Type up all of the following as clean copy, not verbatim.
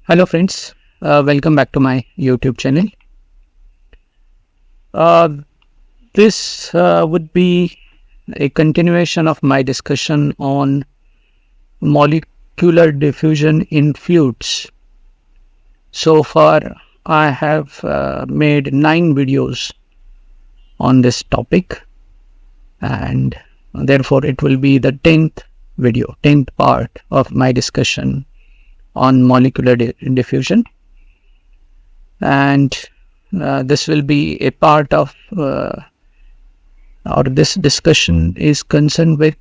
Hello friends, welcome back to my YouTube channel. Uh, this would be a continuation of my discussion on molecular diffusion in fluids. So far I have made 9 videos on this topic, and therefore it will be the 10th video, 10th part of my discussion on molecular diffusion. And this will be a part of or this discussion is concerned with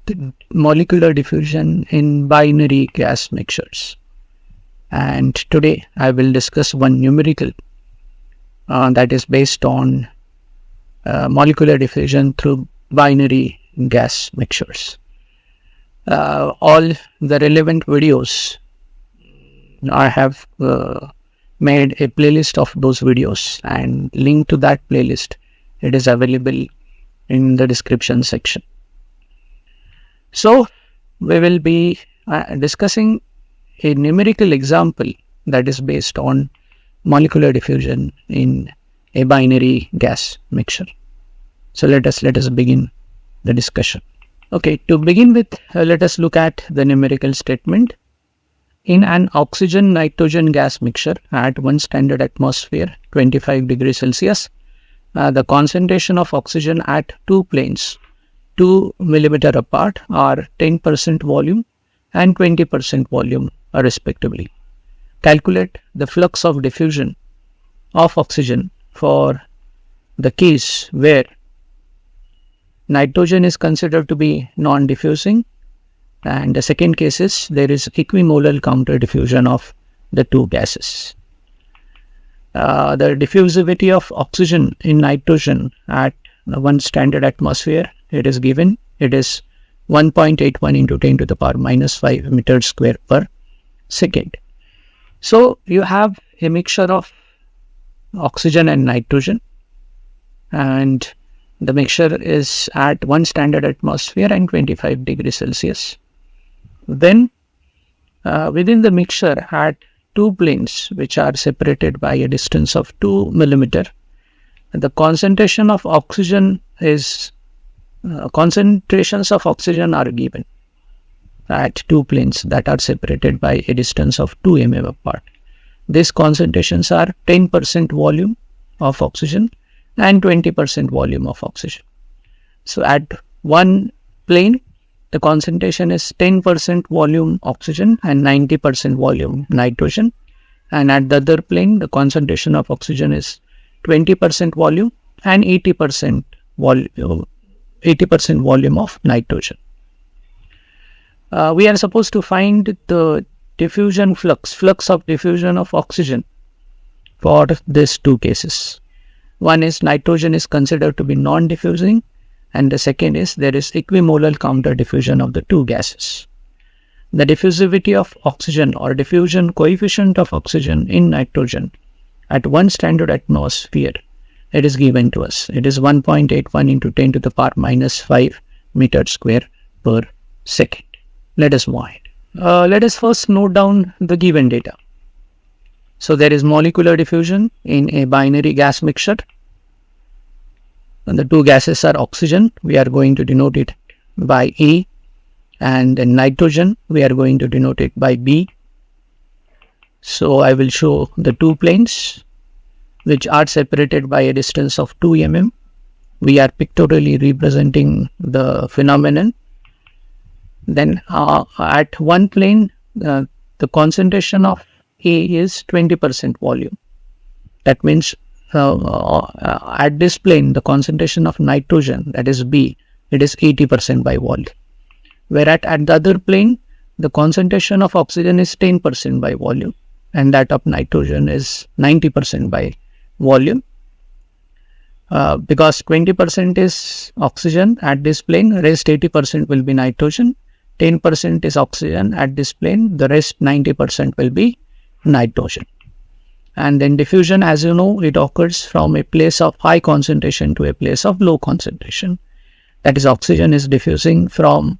molecular diffusion in binary gas mixtures. And today I will discuss one numerical that is based on molecular diffusion through binary gas mixtures. All the relevant videos I have made a playlist of those videos, and link to that playlist, it is available in the description section. So we will be discussing a numerical example that is based on molecular diffusion in a binary gas mixture. So let us begin the discussion. Okay, to begin with, let us look at the numerical statement. In an oxygen-nitrogen gas mixture at 1 standard atmosphere, 25 degrees Celsius, the concentration of oxygen at two planes, 2 millimeter apart, are 10% volume and 20% volume respectively. Calculate the flux of diffusion of oxygen for the case where nitrogen is considered to be non-diffusing, and the second case is there is equimolar counter diffusion of the two gases. The diffusivity of oxygen in nitrogen at 1 standard atmosphere, it is given. It is 1.81 into 10 to the power minus 5 meters square per second. So you have a mixture of oxygen and nitrogen, and the mixture is at 1 standard atmosphere and 25 degrees Celsius. Then within the mixture at two planes which are separated by a distance of 2 millimeter, the concentration of oxygen is concentrations of oxygen are given at two planes that are separated by a distance of 2 mm apart. These concentrations are 10% volume of oxygen and 20% volume of oxygen. So at one plane, the concentration is 10% volume oxygen and 90% volume nitrogen, and at the other plane the concentration of oxygen is 20% volume and 80% volume of nitrogen. We are supposed to find the diffusion flux of diffusion of oxygen for these two cases. One is nitrogen is considered to be non-diffusing, and the second is there is equimolar counter diffusion of the two gases. The diffusivity of oxygen or diffusion coefficient of oxygen in nitrogen at 1 standard atmosphere, it is given to us. It is 1.81 into 10 to the power minus 5 meters square per second. Let us move ahead. Let us first note down the given data. So there is molecular diffusion in a binary gas mixture. And the two gases are oxygen, we are going to denote it by A, and then nitrogen, we are going to denote it by B. So I will show the two planes which are separated by a distance of 2 mm. We are pictorially representing the phenomenon. Then at one plane, the concentration of A is 20% volume. That means at this plane, the concentration of nitrogen, that is B, it is 80% by volume. Whereas at the other plane, the concentration of oxygen is 10% by volume, and that of nitrogen is 90% by volume. Because 20% is oxygen at this plane, rest 80% will be nitrogen. 10% is oxygen at this plane, the rest 90% will be nitrogen. And then diffusion, as you know, it occurs from a place of high concentration to a place of low concentration. That is, oxygen is diffusing from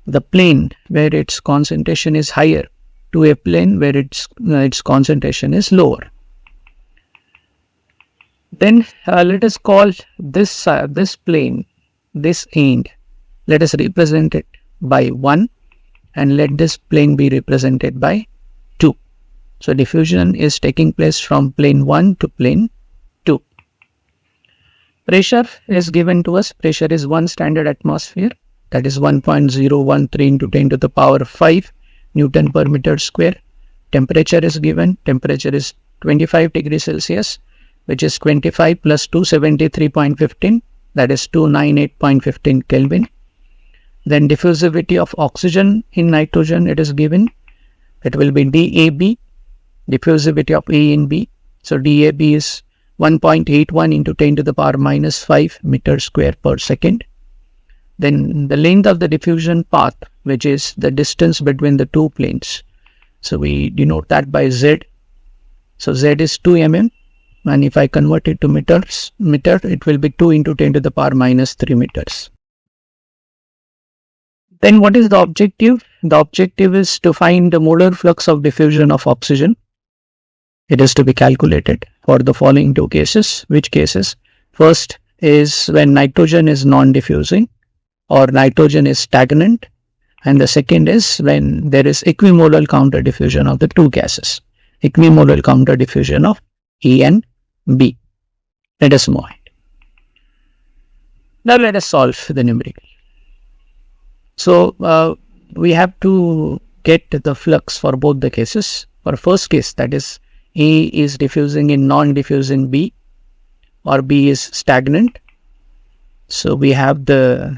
the plane where its concentration is higher to a plane where its concentration is lower. Then let us call this plane, this end, let us represent it by 1, and let this plane be represented by 2. So diffusion is taking place from plane 1 to plane 2. Pressure is given to us. Pressure is 1 standard atmosphere, that is 1.013 into 10 to the power 5 Newton per meter square. Temperature is given. Temperature is 25 degrees Celsius, which is 25 plus 273.15, that is 298.15 Kelvin. Then diffusivity of oxygen in nitrogen, it is given. It will be DAB, diffusivity of A in B. So DAB is 1.81 into 10 to the power minus 5 meter square per second. Then the length of the diffusion path, which is the distance between the two planes. So we denote that by Z. So Z is 2 mm. And if I convert it to meter, it will be 2 into 10 to the power minus 3 meters. Then what is the objective? The objective is to find the molar flux of diffusion of oxygen. It is to be calculated for the following two cases. Which cases? First is when nitrogen is non-diffusing or nitrogen is stagnant. And the second is when there is equimolar counter diffusion of the two gases. Equimolar counter diffusion of A and B. Let us move ahead. Now let us solve the numerical. So we have to get the flux for both the cases. For first case, that is A is diffusing in non-diffusing B, or B is stagnant. So we have the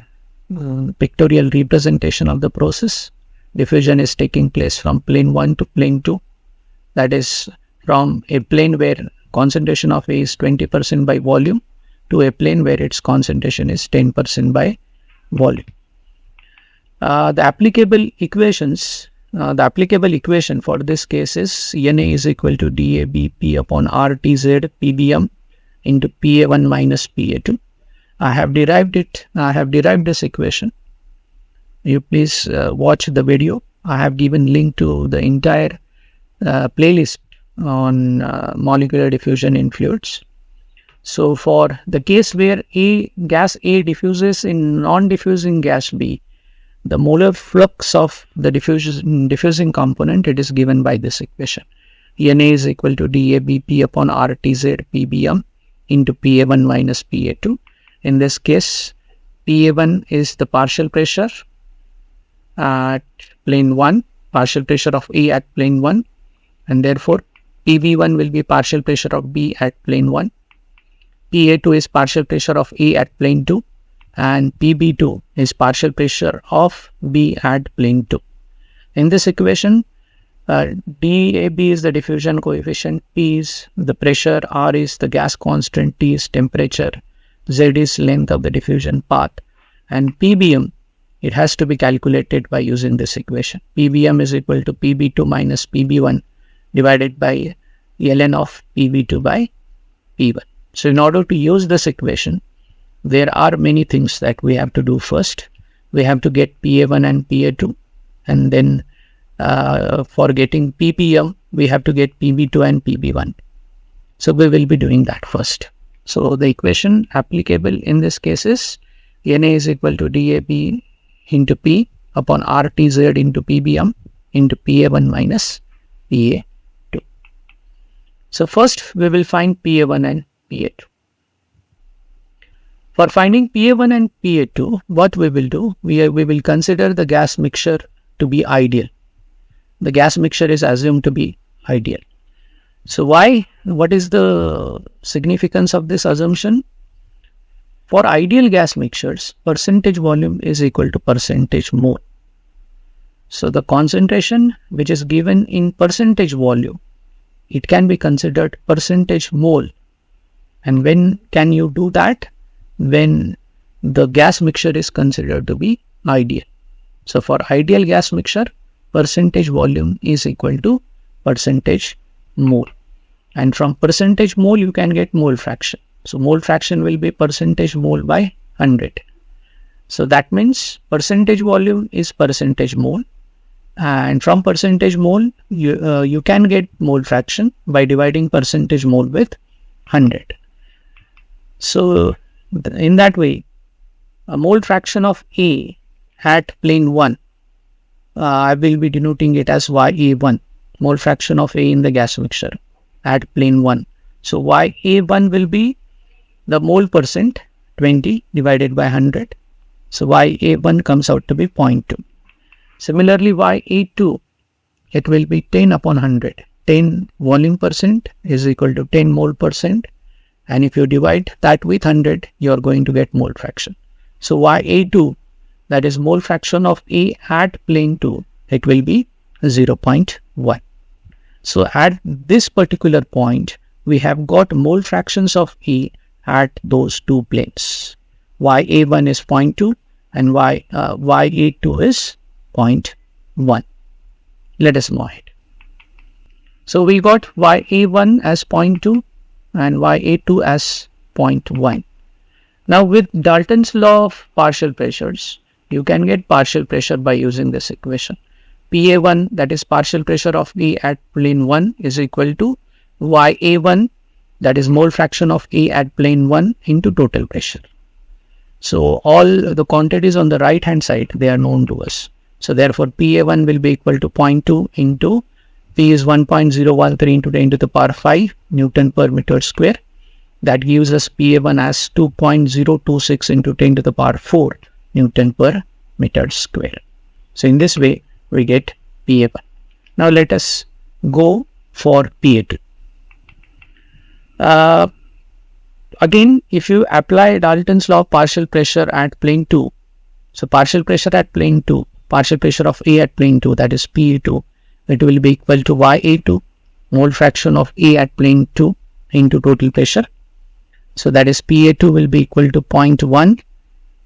pictorial representation of the process. Diffusion is taking place from plane 1 to plane 2. That is from a plane where concentration of A is 20% by volume to a plane where its concentration is 10% by volume. The applicable equation for this case is Na is equal to DABP upon RTZ PBM into PA1 minus PA2. I have derived this equation. You please watch the video. I have given link to the entire playlist on molecular diffusion in fluids. So for the case where gas A diffuses in non-diffusing gas B, the molar flux of the diffusing component, it is given by this equation. Na is equal to DABP upon RTZ PBM into PA1 minus PA2. In this case, PA1 is the partial pressure at plane 1, partial pressure of A at plane 1, and therefore PB1 will be partial pressure of B at plane 1. PA2 is partial pressure of A at plane 2, and PB2 is partial pressure of B at plane 2. In this equation, DAB is the diffusion coefficient, P is the pressure, R is the gas constant, T is temperature, Z is length of the diffusion path, and PBM, it has to be calculated by using this equation. PBM is equal to PB2 minus PB1 divided by ln of PB2 by P1. So in order to use this equation, there are many things that we have to do first. We have to get PA1 and PA2, and then for getting PPM, we have to get PB2 and PB1. So we will be doing that first. So the equation applicable in this case is Na is equal to DAB into P upon RTZ into PBM into PA1 minus PA2. So first we will find PA1 and PA2. For finding PA1 and PA2, what we will do, we will consider the gas mixture to be ideal. The gas mixture is assumed to be ideal. So why? What is the significance of this assumption? For ideal gas mixtures, percentage volume is equal to percentage mole. So the concentration which is given in percentage volume, it can be considered percentage mole. And when can you do that? When the gas mixture is considered to be ideal. So for ideal gas mixture, percentage volume is equal to percentage mole. And from percentage mole, you can get mole fraction. So mole fraction will be percentage mole by 100. So that means percentage volume is percentage mole, And from percentage mole, you can get mole fraction by dividing percentage mole with 100. So in that way, a mole fraction of A at plane 1, I will be denoting it as YA1, mole fraction of A in the gas mixture at plane 1. So YA1 will be the mole percent, 20 divided by 100. So YA1 comes out to be 0.2. Similarly, YA2, it will be 10 upon 100. 10 volume percent is equal to 10 mole percent. And if you divide that with 100, you are going to get mole fraction. So YA2, that is mole fraction of A at plane 2, it will be 0.1. So at this particular point, we have got mole fractions of A at those two planes. YA1 is 0.2 and YA2 is 0.1. Let us move ahead. So we got YA1 as 0.2 and YA2 as 0.1. Now with Dalton's law of partial pressures, you can get partial pressure by using this equation. PA1, that is partial pressure of A at plane 1, is equal to YA1, that is mole fraction of A at plane 1 into total pressure. So all the quantities on the right hand side, they are known to us. So therefore PA1 will be equal to 0.2 into P is 1.013 into 10 to the power 5 Newton per meter square. That gives us PA1 as 2.026 into 10 to the power 4 Newton per meter square. So in this way, we get PA1. Now let us go for PA2. Again, if you apply Dalton's law of partial pressure at plane 2, so partial pressure at plane 2, partial pressure of A at plane 2, that is PA2, it will be equal to YA2, mole fraction of A at plane 2 into total pressure. So that is PA2 will be equal to 0.1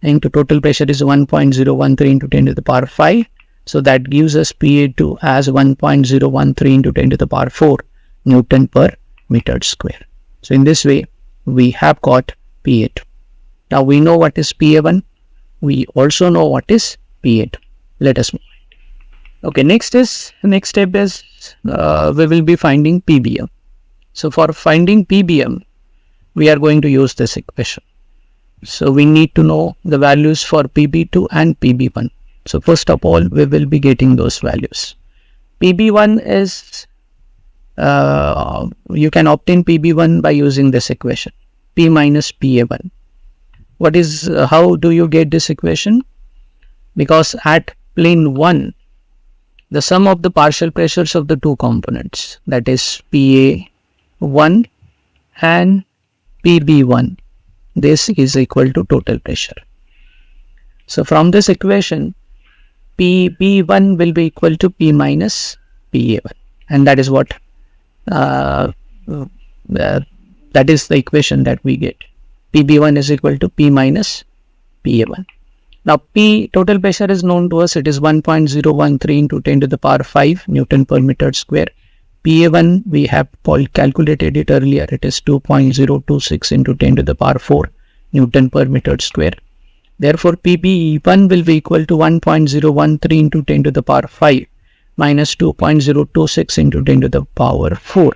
into total pressure is 1.013 into 10 to the power 5. So that gives us PA2 as 1.013 into 10 to the power 4 Newton per meter square. So in this way, we have got PA2. Now we know what is PA1. We also know what is PA2. Let us move. Okay, next step is we will be finding PBM. So for finding PBM, we are going to use this equation. So we need to know the values for PB2 and PB1. So first of all, we will be getting those values. PB1 is, you can obtain PB1 by using this equation, P minus PA1. What is, how do you get this equation? Because at plane 1, the sum of the partial pressures of the two components, that is PA1 and PB1, this is equal to total pressure. So from this equation, PB1 will be equal to P minus PA1, and that is what that is the equation that we get. PB1 is equal to P minus PA1. Now P total pressure is known to us. It is 1.013 into 10 to the power 5 Newton per meter square. PA1 we have calculated it earlier. It is 2.026 into 10 to the power 4 Newton per meter square. Therefore PB1 will be equal to 1.013 into 10 to the power 5 minus 2.026 into 10 to the power 4.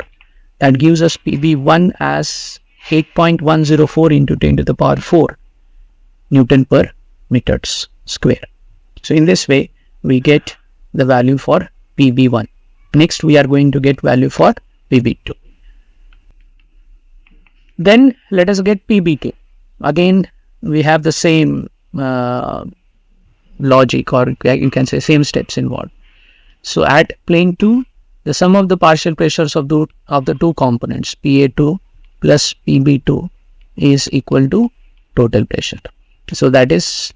That gives us PB1 as 8.104 into 10 to the power 4 Newton per meters square. So in this way, we get the value for PB1. Next, we are going to get value for PB2. Then let us get PB2. Again, we have the same logic, or you can say same steps involved. So at plane 2, the sum of the partial pressures of the two components, PA2 plus PB2, is equal to total pressure. So that is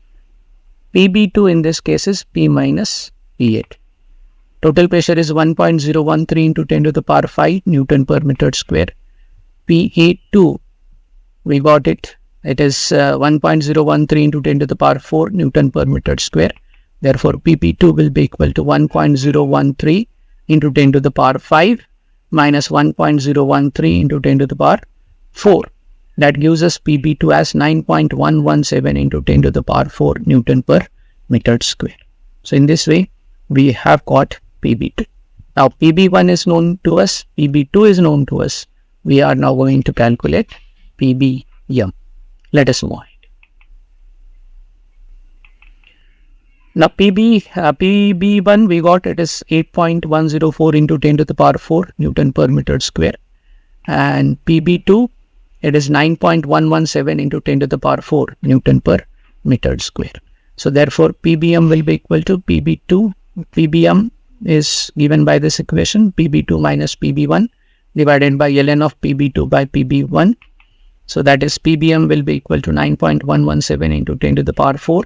PB2 in this case is P minus P8. Total pressure is 1.013 into 10 to the power 5 Newton per meter square. P82, we got it. It is 1.013 into 10 to the power 4 Newton per meter square. Therefore, PP2 will be equal to 1.013 into 10 to the power 5 minus 1.013 into 10 to the power 4. That gives us PB2 as 9.117 into 10 to the power 4 Newton per meter square. So in this way, we have got PB2. Now PB1 is known to us, PB2 is known to us. We are now going to calculate PBM. Let us move on. Now PB1 we got, it is 8.104 into 10 to the power 4 Newton per meter square, and PB2 it is 9.117 into 10 to the power 4 Newton per meter square. So therefore PBM will be equal to PB2. PBM is given by this equation, PB2 minus PB1 divided by ln of PB2 by PB1. So that is PBM will be equal to 9.117 into 10 to the power 4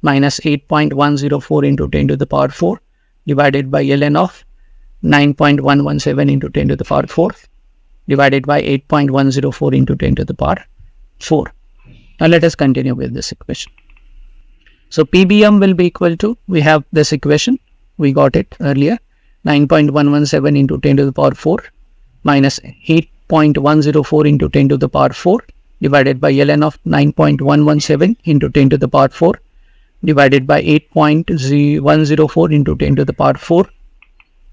minus 8.104 into 10 to the power 4 divided by ln of 9.117 into 10 to the power 4 divided by 8.104 into 10 to the power 4. Now let us continue with this equation. So PBM will be equal to, we have this equation, we got it earlier, 9.117 into 10 to the power 4 minus 8.104 into 10 to the power 4 divided by ln of 9.117 into 10 to the power 4 divided by 8.104 into 10 to the power 4.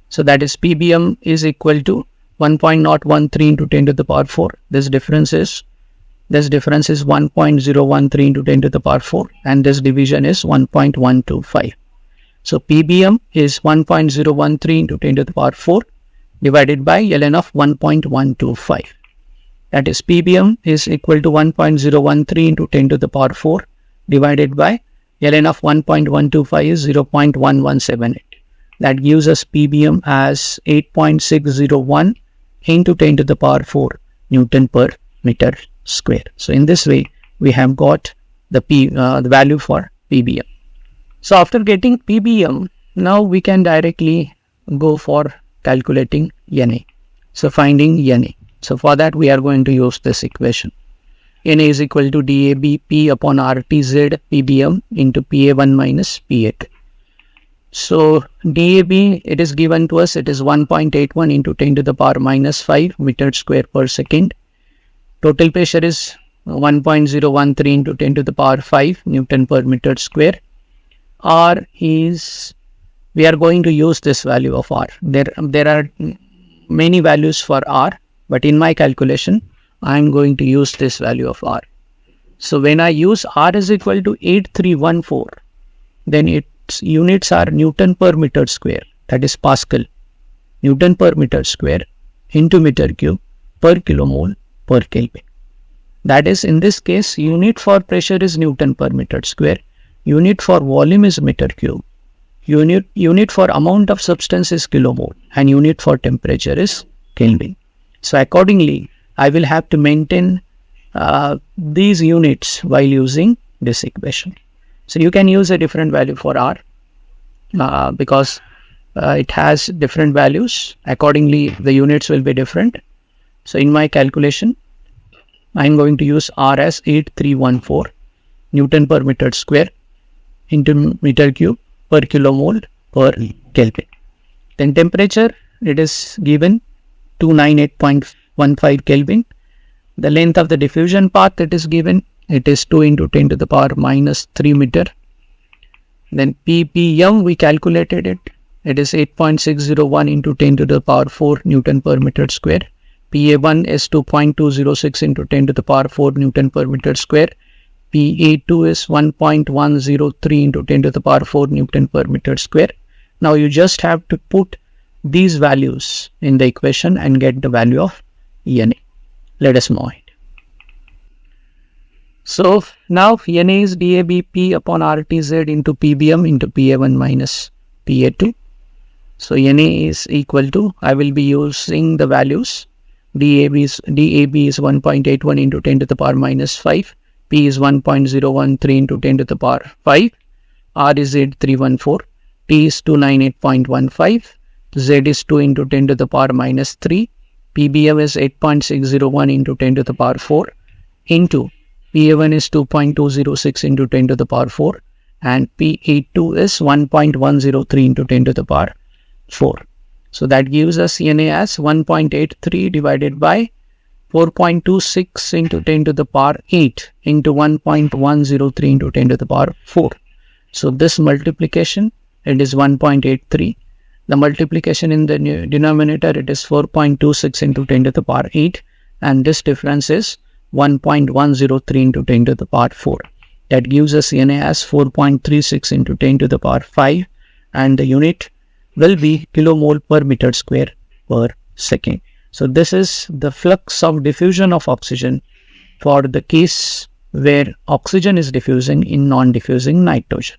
So that is PBM is equal to 1.013 into 10 to the power 4. This difference is 1.013 into 10 to the power 4, and this division is 1.125. So PBM is 1.013 into 10 to the power 4 divided by ln of 1.125. That is PBM is equal to 1.013 into 10 to the power 4 divided by ln of 1.125 is 0.1178. That gives us PBM as 8.601 into 10 to the power 4 Newton per meter square. So in this way, we have got the value for PBM. So after getting PBM, now we can directly go for calculating NA. So finding NA. So for that, we are going to use this equation. NA is equal to DAB P upon RTZ PBM into PA1 minus PA2. So DAB, it is given to us, it is 1.81 into 10 to the power minus 5 meter square per second. Total pressure is 1.013 into 10 to the power 5 Newton per meter square. R is, we are going to use this value of R. There are many values for R, but in my calculation, I am going to use this value of R. So when I use R is equal to 8314, then its units are Newton per meter square, that is Pascal, Newton per meter square into meter cube per kilomole per Kelvin. That is, in this case, unit for pressure is Newton per meter square, unit for volume is meter cube, unit for amount of substance is kilomole, and unit for temperature is Kelvin. So accordingly, I will have to maintain these units while using this equation. So you can use a different value for R because it has different values. Accordingly, the units will be different. So in my calculation, I am going to use R as 8314 Newton per meter square into meter cube per kilomole per Kelvin. Then temperature, it is given 298.15 Kelvin. The length of the diffusion path, it is given, it is 2 into 10 to the power minus 3 meter. Then PPM, we calculated it, it is 8.601 into 10 to the power 4 Newton per meter square. PA1 is 2.206 into 10 to the power 4 Newton per meter square. PA2 is 1.103 into 10 to the power 4 Newton per meter square. Now you just have to put these values in the equation and get the value of NA. Let us move on. So now NA is DABP upon RTZ into PBM into PA1 minus PA2. So NA is equal to, I will be using the values. DAB is 1.81 into 10 to the power minus 5. P is 1.013 into 10 to the power 5. R is 8314. T is 298.15. Z is 2 into 10 to the power minus 3. PBM is 8.601 into 10 to the power 4 into PA1 is 2.206 into 10 to the power 4 and PA2 is 1.103 into 10 to the power 4. So that gives us NA as 1.83 divided by 4.26 into 10 to the power 8 into 1.103 into 10 to the power 4. So this multiplication it is 1.83. The multiplication in the denominator, it is 4.26 into 10 to the power 8, and this difference is 1.103 into 10 to the power 4. That gives us Na as 4.36 into 10 to the power 5, and the unit will be kilomole per meter square per second. So this is the flux of diffusion of oxygen for the case where oxygen is diffusing in non-diffusing nitrogen.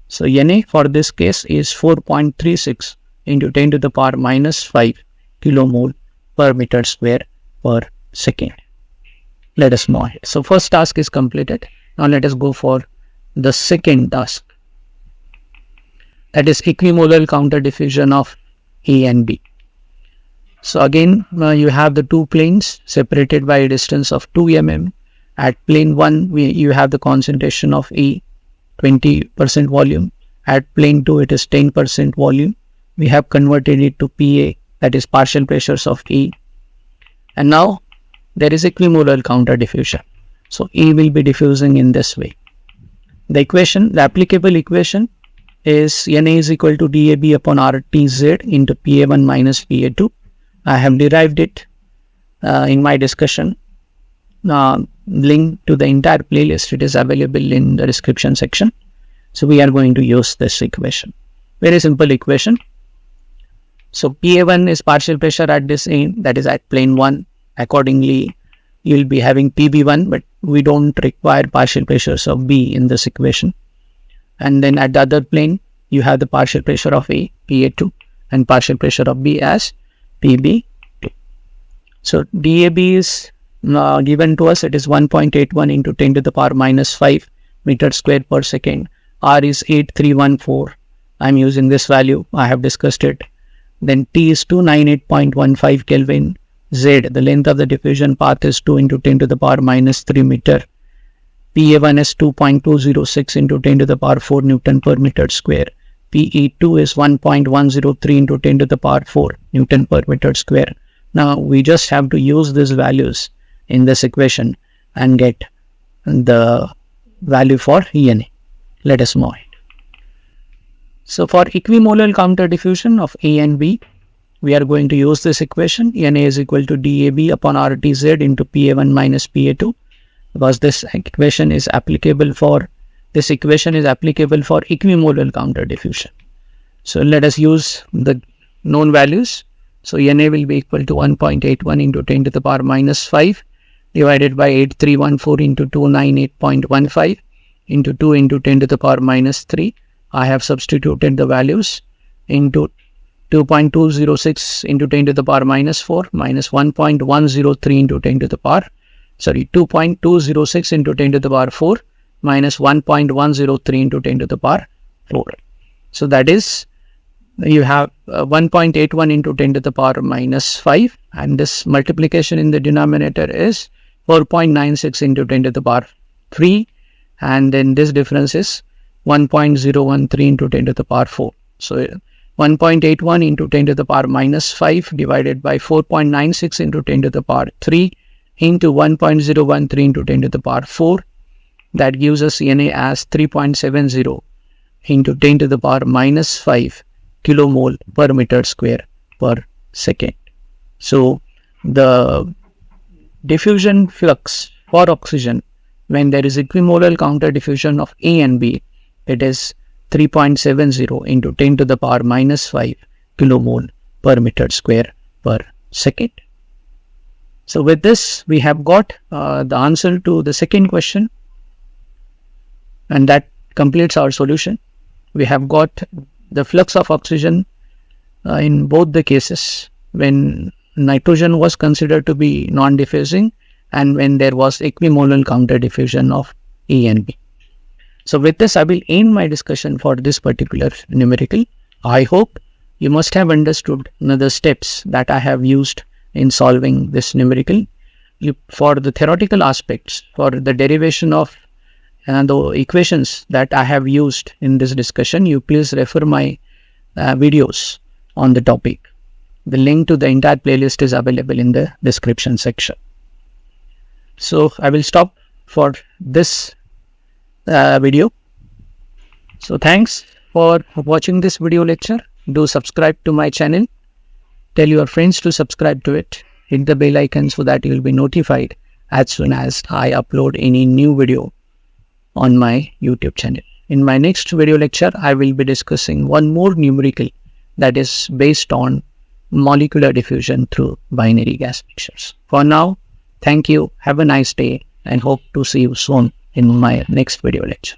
So Na for this case is 4.36 into 10 to the power minus 5 kilomole per meter square per second. Let us move ahead. So first task is completed. Now let us go for the second task. That is equimolar counter diffusion of A and B. So again, you have the two planes separated by a distance of 2 mm. At plane 1, you have the concentration of A, 20% volume. At plane 2, it is 10% volume. We have converted it to PA, that is partial pressures of A. And now there is equimolar counter diffusion. So A will be diffusing in this way. The applicable equation is Na is equal to dAB upon RTZ into PA1 minus PA2. I have derived it in my discussion. Link to the entire playlist, it is available in the description section. So we are going to use this equation. Very simple equation. So PA1 is partial pressure at this end, that is at plane 1. Accordingly, you will be having PB1, but we don't require partial pressures of B in this equation. And then at the other plane, you have the partial pressure of A, PA2, and partial pressure of B as PB2. So DAB is given to us, it is 1.81 into 10 to the power minus 5 meters square per second. R is 8314. I am using this value. I have discussed it. Then T is 298.15 Kelvin. Z, the length of the diffusion path is 2 into 10 to the power minus 3 meter. PA1 is 2.206 into 10 to the power 4 Newton per meter square. PE2 is 1.103 into 10 to the power 4 Newton per meter square. Now we just have to use these values in this equation and get the value for Na. Let us move ahead. So for equimolar counter diffusion of A and B, we are going to use this equation. Na is equal to dAB upon RTZ into PA1 minus PA2, because this equation is applicable for equimolar counter diffusion. So let us use the known values. So Na will be equal to 1.81 into 10 to the power minus 5 divided by 8314 into 298.15 into 2 into 10 to the power minus 3. I have substituted the values into 2.206 into 10 to the power minus 4 minus 1.103 into 10 to the power 2.206 into 10 to the power 4 minus 1.103 into 10 to the power 4. So that is, you have 1.81 into 10 to the power minus 5, and this multiplication in the denominator is 4.96 into 10 to the power 3, and then this difference is 1.013 into 10 to the power 4. So 1.81 into 10 to the power minus 5 divided by 4.96 into 10 to the power 3 into 1.013 into 10 to the power 4. That gives us Na as 3.70 into 10 to the power minus 5 kilomole per meter square per second. So the diffusion flux for oxygen when there is equimolar counter diffusion of A and B, it is 3.70 into 10 to the power minus 5 kilomole per meter square per second. So with this, we have got the answer to the second question, and that completes our solution. We have got the flux of oxygen in both the cases when nitrogen was considered to be non-diffusing and when there was equimolar counter diffusion of A and B. So with this, I will end my discussion for this particular numerical. I hope you must have understood the steps that I have used in solving this numerical. For the theoretical aspects, for the derivation of the equations that I have used in this discussion, you please refer my videos on the topic. The link to the entire playlist is available in the description section. So I will stop for this video. So thanks for watching this video lecture. Do subscribe to my channel. Tell your friends to subscribe to it. Hit the bell icon so that you will be notified as soon as I upload any new video on my YouTube channel. In my next video lecture, I will be discussing one more numerical that is based on molecular diffusion through binary gas mixtures. For now, thank you, have a nice day, and hope to see you soon in my next video lecture.